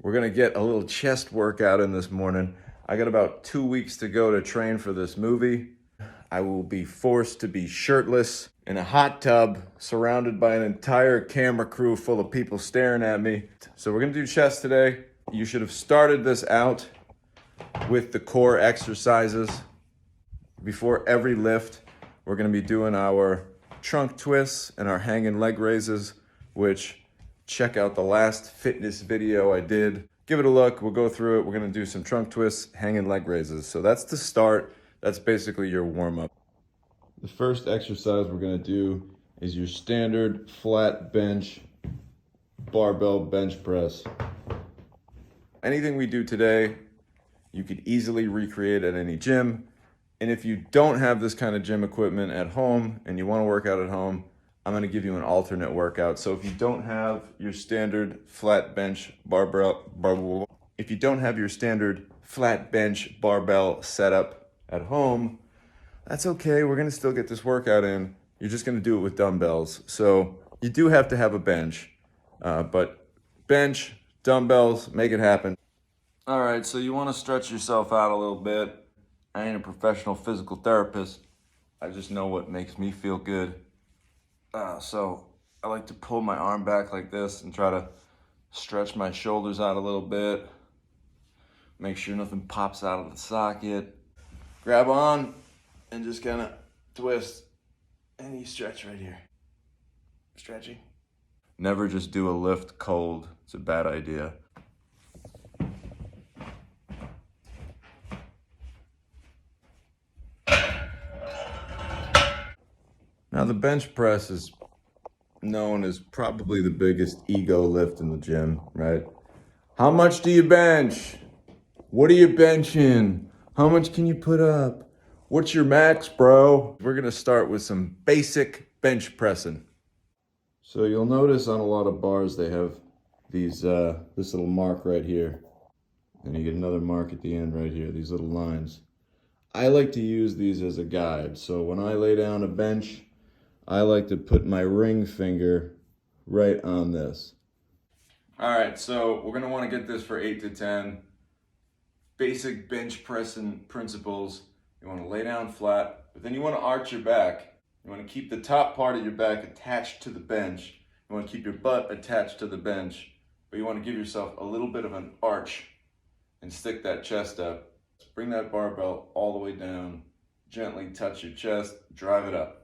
We're gonna get a little chest workout in this morning. I got about 2 weeks to go to train for this movie. I will be forced to be shirtless in a hot tub, surrounded by an entire camera crew full of people staring at me. So we're gonna do chest today. You should have started this out with the core exercises. Before every lift, we're gonna be doing our trunk twists and our hanging leg raises, which check out the last fitness video I did. Give it a look, we'll go through it. We're gonna do some trunk twists, hanging leg raises. So that's the start. That's basically your warm-up. The first exercise we're gonna do is your standard flat bench barbell bench press. Anything we do today, you could easily recreate at any gym. And if you don't have this kind of gym equipment at home and you want to work out at home, I'm going to give you an alternate workout. So if you don't have your standard flat bench barbell setup at home, that's okay. We're going to still get this workout in. You're just going to do it with dumbbells. So you do have to have a bench, but bench, dumbbells, make it happen. All right, so you want to stretch yourself out a little bit. I ain't a professional physical therapist. I just know what makes me feel good. So I like to pull my arm back like this and try to stretch my shoulders out a little bit. Make sure nothing pops out of the socket. Grab on and just kind of twist. And you stretch right here. Stretching. Never just do a lift cold. It's a bad idea. Now the bench press is known as probably the biggest ego lift in the gym, right? How much do you bench? What are you benching? How much can you put up? What's your max, bro? We're gonna start with some basic bench pressing. So you'll notice on a lot of bars they have these this little mark right here. And you get another mark at the end right here, these little lines. I like to use these as a guide. So when I lay down a bench, I like to put my ring finger right on this. All right, so we're gonna wanna get this for 8 to 10. Basic bench pressing principles. You wanna lay down flat, but then you wanna arch your back. You wanna keep the top part of your back attached to the bench. You wanna keep your butt attached to the bench, but you wanna give yourself a little bit of an arch and stick that chest up. Bring that barbell all the way down, gently touch your chest, drive it up.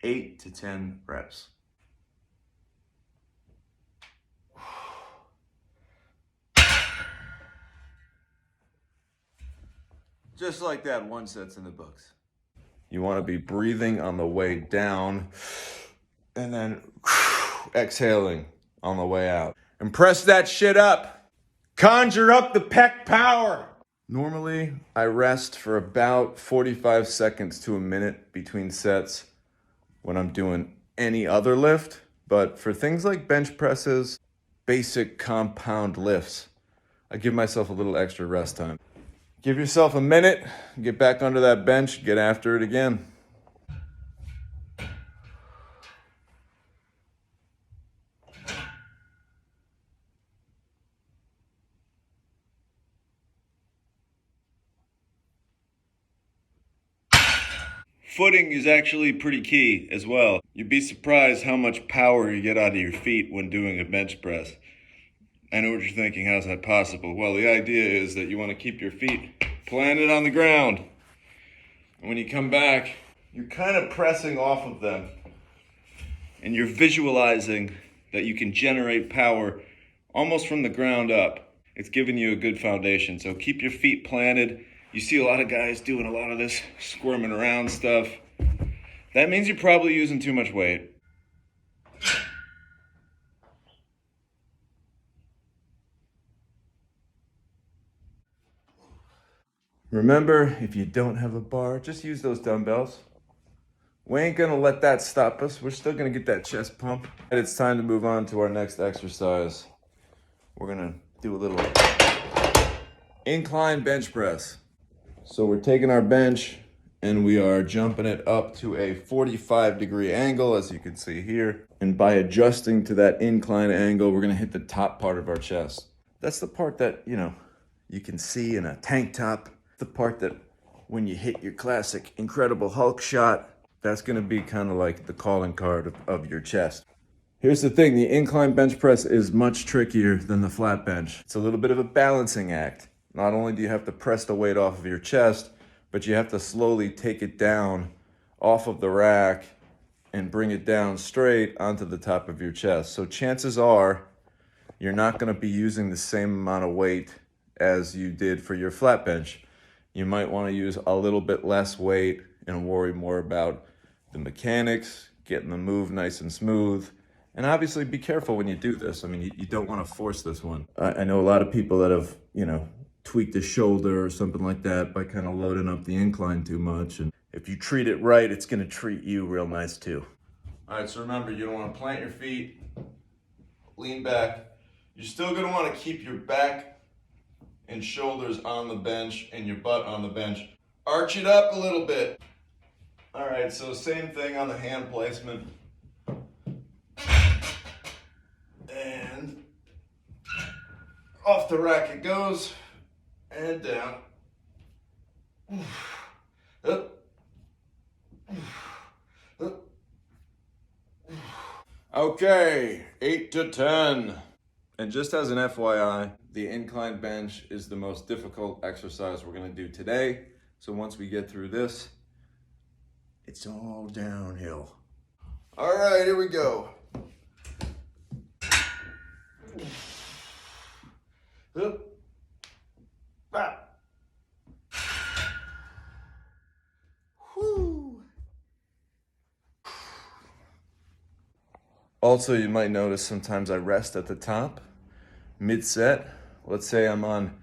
8 to 10 reps. Just like that, 1 set's in the books. You want to be breathing on the way down and then exhaling on the way out. And press that shit up. Conjure up the pec power. Normally, I rest for about 45 seconds to a minute between sets when I'm doing any other lift, but for things like bench presses, basic compound lifts, I give myself a little extra rest time. Give yourself a minute, get back under that bench, get after it again. Footing is actually pretty key as well. You'd be surprised how much power you get out of your feet when doing a bench press. I know what you're thinking, how's that possible? Well, the idea is that you want to keep your feet planted on the ground. And when you come back, you're kind of pressing off of them. And you're visualizing that you can generate power almost from the ground up. It's giving you a good foundation. So keep your feet planted. You see a lot of guys doing a lot of this squirming around stuff. That means you're probably using too much weight. Remember, if you don't have a bar, just use those dumbbells. We ain't gonna let that stop us. We're still gonna get that chest pump. And it's time to move on to our next exercise. We're gonna do a little incline bench press. So we're taking our bench and we are jumping it up to a 45-degree angle, as you can see here. And by adjusting to that incline angle, we're gonna hit the top part of our chest. That's the part that, you know, you can see in a tank top. The part that when you hit your classic Incredible Hulk shot, that's gonna be kind of like the calling card of your chest. Here's the thing, the incline bench press is much trickier than the flat bench. It's a little bit of a balancing act. Not only do you have to press the weight off of your chest, but you have to slowly take it down off of the rack and bring it down straight onto the top of your chest. So chances are you're not gonna be using the same amount of weight as you did for your flat bench. You might wanna use a little bit less weight and worry more about the mechanics, getting the move nice and smooth. And obviously be careful when you do this. I mean, you don't want to force this one. I know a lot of people that have, you know, tweaked the shoulder or something like that by kind of loading up the incline too much. And if you treat it right, it's going to treat you real nice too. All right, so remember, you don't want to plant your feet, lean back. You're still going to want to keep your back and shoulders on the bench and your butt on the bench. Arch it up a little bit. All right, so same thing on the hand placement. And off the rack it goes, and down. Up. Up. Okay, 8 to 10. And just as an FYI, the incline bench is the most difficult exercise we're gonna do today. So once we get through this, it's all downhill. All right, here we go. Up. Back. Whew. Also, you might notice sometimes I rest at the top, mid-set. Let's say I'm on,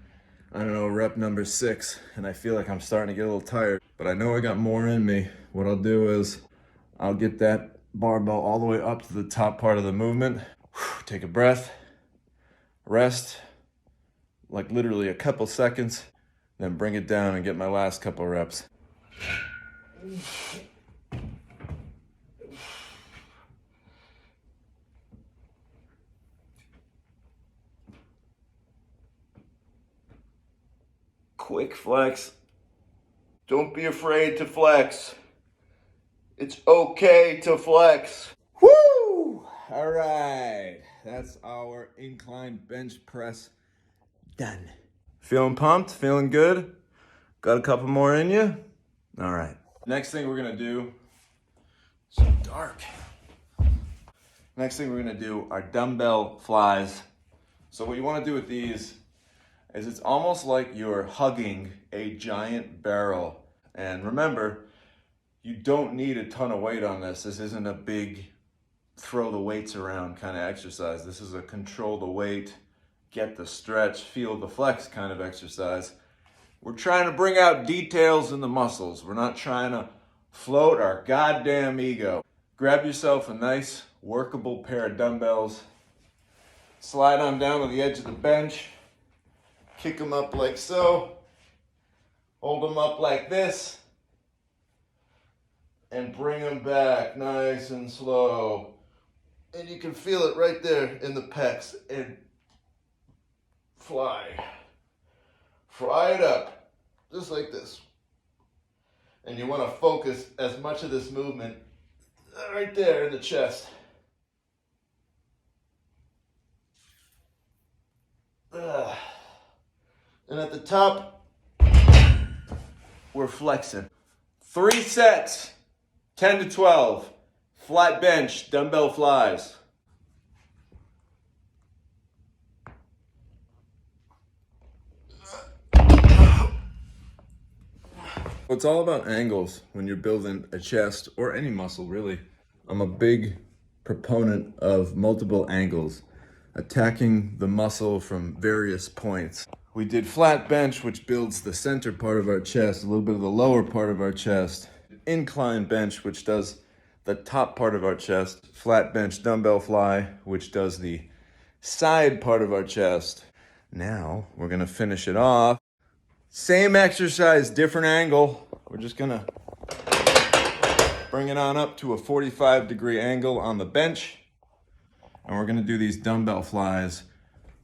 I don't know, rep number 6, and I feel like I'm starting to get a little tired, but I know I got more in me. What I'll do is I'll get that barbell all the way up to the top part of the movement. Take a breath, rest, like literally a couple seconds, then bring it down and get my last couple reps. Quick flex. Don't be afraid to flex. It's okay to flex. Woo! All right, that's our incline bench press done. Feeling pumped? Feeling good? Got a couple more in you? All right. Next thing we're gonna do, so dark. Next thing we're gonna do are dumbbell flies. So what you wanna do with these is it's almost like you're hugging a giant barrel. And remember, you don't need a ton of weight on this. This isn't a big throw the weights around kind of exercise. This is a control the weight, get the stretch, feel the flex kind of exercise. We're trying to bring out details in the muscles. We're not trying to float our goddamn ego. Grab yourself a nice workable pair of dumbbells, slide on down to the edge of the bench, kick them up like so, hold them up like this, and bring them back nice and slow. And you can feel it right there in the pecs, and fly. Fry it up, just like this. And you want to focus as much of this movement right there in the chest. And at the top, we're flexing. 3 sets, 10 to 12, flat bench, dumbbell flies. It's all about angles when you're building a chest or any muscle, really. I'm a big proponent of multiple angles, attacking the muscle from various points. We did flat bench, which builds the center part of our chest, a little bit of the lower part of our chest. Incline bench, which does the top part of our chest. Flat bench dumbbell fly, which does the side part of our chest. Now we're gonna finish it off. Same exercise, different angle. We're just gonna bring it on up to a 45-degree angle on the bench. And we're gonna do these dumbbell flies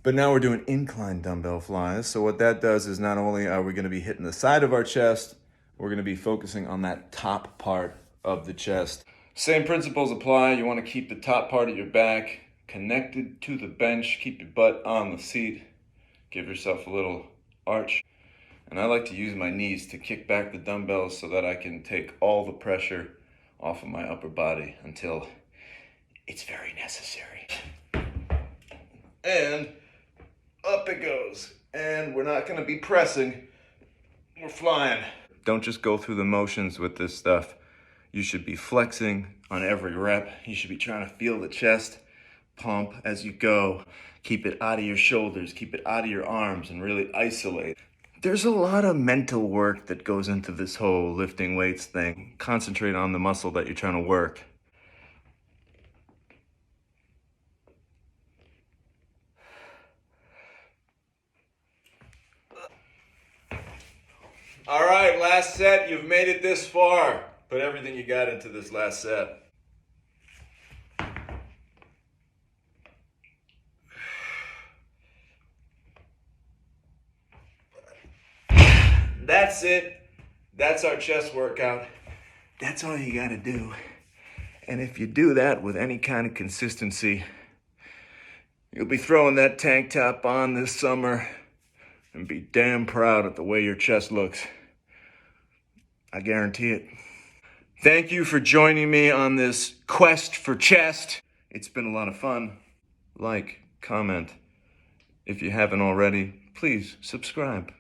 But now we're doing incline dumbbell flies. So what that does is not only are we gonna be hitting the side of our chest, we're gonna be focusing on that top part of the chest. Same principles apply. You wanna keep the top part of your back connected to the bench. Keep your butt on the seat. Give yourself a little arch. And I like to use my knees to kick back the dumbbells so that I can take all the pressure off of my upper body until it's very necessary. And up it goes. And we're not gonna be pressing, we're flying. Don't just go through the motions with this stuff. You should be flexing on every rep. You should be trying to feel the chest pump as you go. Keep it out of your shoulders, keep it out of your arms, and really isolate. There's a lot of mental work that goes into this whole lifting weights thing. Concentrate on the muscle that you're trying to work. All right, last set. You've made it this far. Put everything you got into this last set. That's it. That's our chest workout. That's all you gotta do. And if you do that with any kind of consistency, you'll be throwing that tank top on this summer and be damn proud of the way your chest looks. I guarantee it. Thank you for joining me on this quest for chest. It's been a lot of fun. Like, comment. If you haven't already, please subscribe.